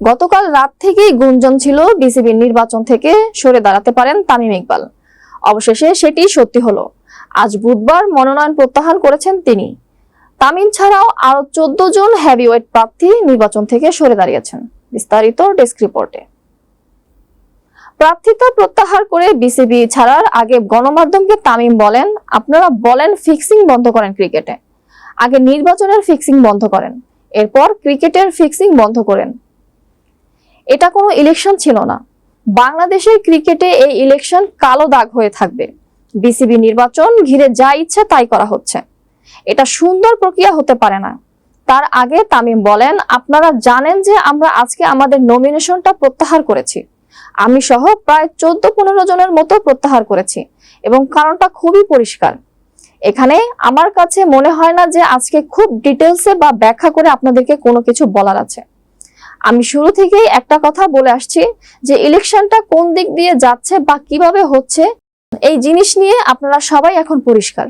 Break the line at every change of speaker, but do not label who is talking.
গতকাল রাত থেকেই গুঞ্জন ছিল বিসিবির নির্বাচন থেকে সরে দাঁড়াতে পারেন তামিম ইকবাল। অবশেষে সেটি সত্যি হলো। আজ বুধবার মনোনয়ন প্রত্যাহার করেছেন তিনি। তামিম ছাড়াও আরো 14 জন হেভিওয়েট প্রার্থী নির্বাচন থেকে সরে দাঁড়িয়েছেন। বিস্তারিত ডেস্ক রিপোর্টে। প্রার্থিতা প্রত্যাহার করে বিসিবি ছাড়ার আগে গণমাধ্যমকে তামিম বলেন, আপনারা বলেন ফিক্সিং বন্ধ করেন ক্রিকেটে, আগে নির্বাচনের ফিক্সিং বন্ধ করেন, এরপর ক্রিকেটের ফিক্সিং বন্ধ করেন। এটা কোনো ইলেকশন ছিল না। বাংলাদেশের ক্রিকেটে এই ইলেকশন কালো দাগ হয়ে থাকবে। বিসিবি নির্বাচন ঘিরে যা ইচ্ছে তাই করা হচ্ছে, এটা সুন্দর প্রক্রিয়া হতে পারে না। তার আগে তামিম বলেন, আপনারা জানেন যে আমরা আজকে আমাদের নমিনেশনটা প্রত্যাহার করেছি। আমি সহ প্রায় 14-15 জনের মতো প্রত্যাহার করেছি এবং কারণটা খুবই পরিষ্কার। এখানে আমার কাছে মনে হয় না যে আজকে খুব ডিটেলসে বা ব্যাখ্যা করে আপনাদেরকে কোনো কিছু বলার আছে। আমি শুরু থেকেই একটা কথা বলে আসছি যে ইলেকশনটা কোন দিক দিয়ে যাচ্ছে বা কিভাবে হচ্ছে, এই জিনিস নিয়ে আপনারা সবাই এখন পরিষ্কার।